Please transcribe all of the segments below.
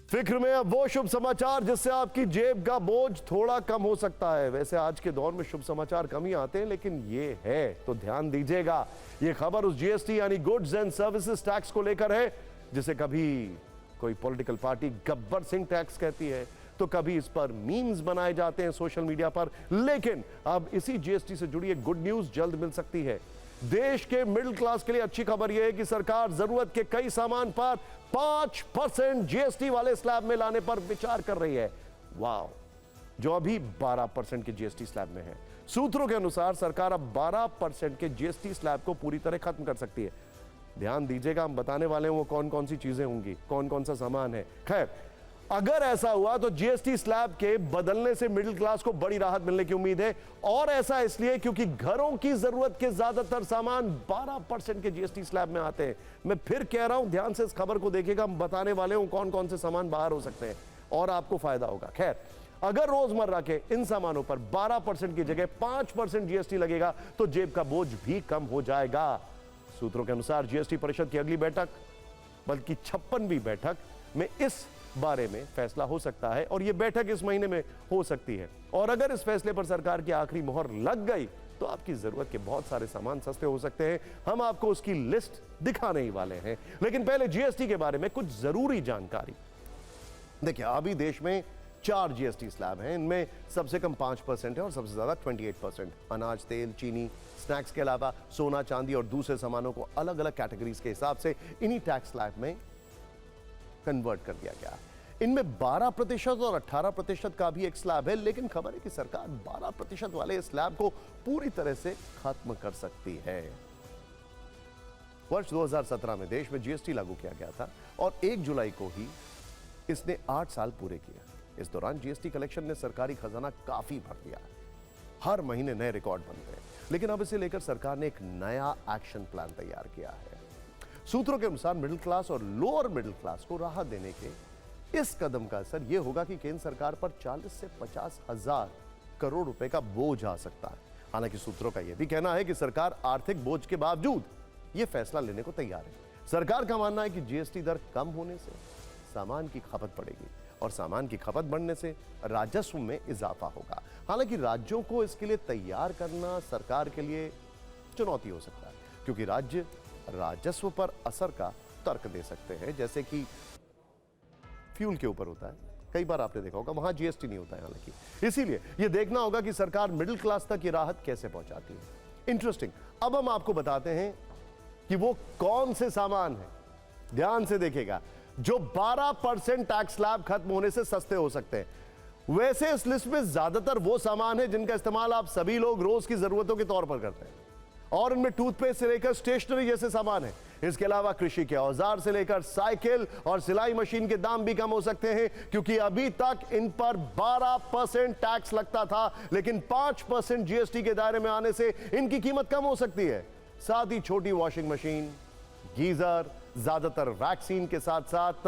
फिक्र में अब वो शुभ समाचार जिससे आपकी जेब का बोझ थोड़ा कम हो सकता है। वैसे आज के दौर में शुभ समाचार कम ही आते हैं, लेकिन ये है तो ध्यान दीजिएगा। ये खबर उस जीएसटी यानी गुड्स एंड सर्विसेज टैक्स को लेकर है, जिसे कभी कोई political party Gabbar Singh tax कहती है, तो कभी इस पर मीम्स बनाए जाते हैं सोशल मीडिया पर। लेकिन अब इसी जीएसटी से जुड़ी एक गुड न्यूज जल्द मिल सकती है। देश के मिडिल क्लास के लिए अच्छी खबर यह है कि सरकार जरूरत के कई सामान पर 5% जीएसटी वाले स्लैब में लाने पर विचार कर रही है। वाह, जो अभी 12% के जीएसटी स्लैब में है। सूत्रों के अनुसार सरकार अब 12% के जीएसटी स्लैब को पूरी तरह खत्म कर सकती है। ध्यान दीजिएगा, हम बताने वाले हैं वो कौन कौन सी चीजें होंगी, कौन कौन सा सामान है। खैर, अगर ऐसा हुआ तो जीएसटी स्लैब के बदलने से मिडिल क्लास को बड़ी राहत मिलने की उम्मीद है। और ऐसा इसलिए क्योंकि घरों की जरूरत के ज्यादातर सामान 12% के जीएसटी स्लैब में आते हैं। मैं फिर कह रहा हूं, ध्यान से इस खबर को देखिएगा, हम बताने वाले हूं कौन कौन से सामान बाहर हो सकते हैं और आपको फायदा होगा। खैर, अगर रोजमर्रा के इन सामानों पर 12% की जगह 5% जीएसटी लगेगा तो जेब का बोझ भी कम हो जाएगा। सूत्रों के अनुसार जीएसटी परिषद की अगली बैठक, बल्कि 56वीं बैठक में इस बारे में फैसला हो सकता है और यह बैठक इस महीने में हो सकती है। और अगर इस फैसले पर सरकार की आखिरी मोहर लग गई तो आपकी जरूरत के बहुत सारे सामान सस्ते हो सकते हैं। हम आपको उसकी लिस्ट दिखाने ही वाले हैं, लेकिन पहले जीएसटी के बारे में कुछ जरूरी जानकारी। देखिए, अभी देश में 4 जीएसटी स्लैब हैं। इनमें सबसे कम 5% है और सबसे ज्यादा 28%। अनाज, तेल, चीनी, स्नैक्स के अलावा सोना, चांदी और दूसरे सामानों को अलग अलग कैटेगरीज के हिसाब से इन्हीं टैक्स स्लैब में कन्वर्ट कर दिया गया। इनमें 12% और 18% का भी एक स्लैब है, लेकिन खबर है कि सरकार 12% वाले स्लैब को पूरी तरह से खत्म कर सकती है। वर्ष 2017 में देश में जीएसटी लागू किया गया था और 1 जुलाई को ही इसने 8 साल पूरे किए। इस दौरान जीएसटी कलेक्शन ने सरकारी खजाना काफी भर दिया। हर महीने नए रिकॉर्ड बन गए, लेकिन अब इसे लेकर सरकार ने एक नया एक्शन प्लान तैयार किया है। सूत्रों के अनुसार मिडिल क्लास और लोअर मिडिल क्लास को राहत देने के इस कदम का असर यह होगा कि केंद्र सरकार पर 40 से 50 हजार करोड़ रुपए का बोझ आ सकता है। हालांकि सूत्रों का यह भी कहना है कि सरकार आर्थिक बोझ के बावजूद यह फैसला लेने को तैयार है। सरकार का मानना है कि जीएसटी दर कम होने से सामान की खपत बढ़ेगी और सामान की खपत बढ़ने से राजस्व में इजाफा होगा। हालांकि राज्यों को इसके लिए तैयार करना सरकार के लिए चुनौती हो सकता है, क्योंकि राज्य राजस्व पर असर का तर्क दे सकते हैं, जैसे कि फ्यूल के ऊपर होता है। कई बार आपने देखा होगा वहां जीएसटी नहीं होता है। हालांकि इसीलिए यह देखना होगा कि सरकार मिडिल क्लास तक ये राहत कैसे पहुंचाती है। इंटरेस्टिंग। अब हम आपको बताते हैं कि वो कौन से सामान हैं। ध्यान से देखिएगा, जो 12% टैक्स स्लैब खत्म होने से सस्ते हो सकते हैं। वैसे इस लिस्ट में ज्यादातर वो सामान है जिनका इस्तेमाल आप सभी लोग रोज की जरूरतों के तौर पर करते हैं, और इनमें टूथपेस्ट से लेकर स्टेशनरी जैसे सामान है। इसके अलावा कृषि के औजार से लेकर साइकिल और सिलाई मशीन के दाम भी कम हो सकते हैं, क्योंकि अभी तक इन पर 12% टैक्स लगता था, लेकिन 5% जीएसटी के दायरे में आने से इनकी कीमत कम हो सकती है। साथ ही छोटी वॉशिंग मशीन, गीजर, ज्यादातर वैक्सीन के साथ साथ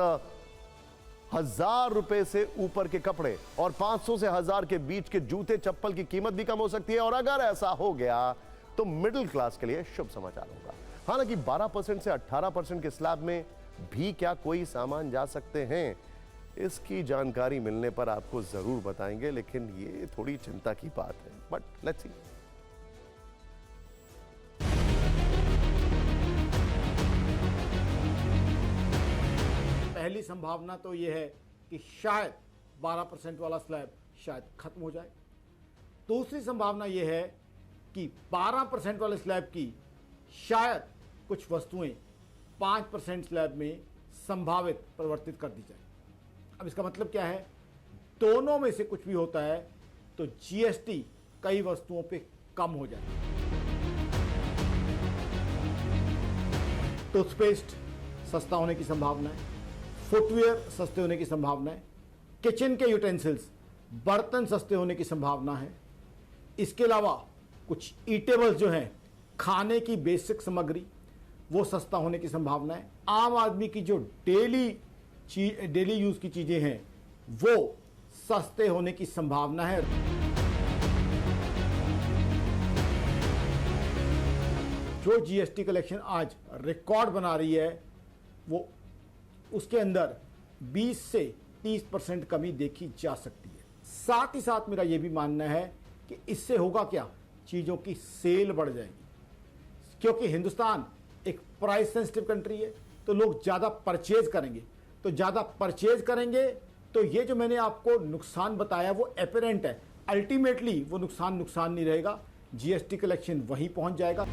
1000 रुपए से ऊपर के कपड़े और 500 से 1000 के बीच के जूते चप्पल की कीमत भी कम हो सकती है। और अगर ऐसा हो गया तो मिडिल क्लास के लिए शुभ समाचार होगा। हालांकि 12% से 18% के स्लैब में भी क्या कोई सामान जा सकते हैं, इसकी जानकारी मिलने पर आपको जरूर बताएंगे, लेकिन ये थोड़ी चिंता की बात है। But let's see. पहली संभावना तो यह है कि शायद 12% वाला स्लैब शायद खत्म हो जाए। दूसरी संभावना यह है कि 12% वाले स्लैब की शायद कुछ वस्तुएं 5% स्लैब में संभावित परिवर्तित कर दी जाए। अब इसका मतलब क्या है? दोनों में से कुछ भी होता है तो जीएसटी कई वस्तुओं पे कम हो जाए। टूथपेस्ट सस्ता होने की संभावना है, फुटवेयर सस्ते होने की संभावना है, किचन के यूटेंसिल्स, बर्तन सस्ते होने की संभावना है। इसके अलावा कुछ ईटेबल्स जो हैं, खाने की बेसिक सामग्री, वो सस्ता होने की संभावना है। आम आदमी की जो डेली यूज की चीजें हैं वो सस्ते होने की संभावना है। जो जीएसटी कलेक्शन आज रिकॉर्ड बना रही है वो उसके अंदर 20 से 30% कमी देखी जा सकती है। साथ ही साथ मेरा यह भी मानना है कि इससे होगा क्या, चीज़ों की सेल बढ़ जाएगी, क्योंकि हिंदुस्तान एक प्राइस सेंसिटिव कंट्री है, तो लोग ज़्यादा परचेज करेंगे, तो ज़्यादा परचेज करेंगे तो ये जो मैंने आपको नुकसान बताया वो एपरेंट है, अल्टीमेटली वो नुकसान नहीं रहेगा, जीएसटी कलेक्शन वहीं पहुंच जाएगा।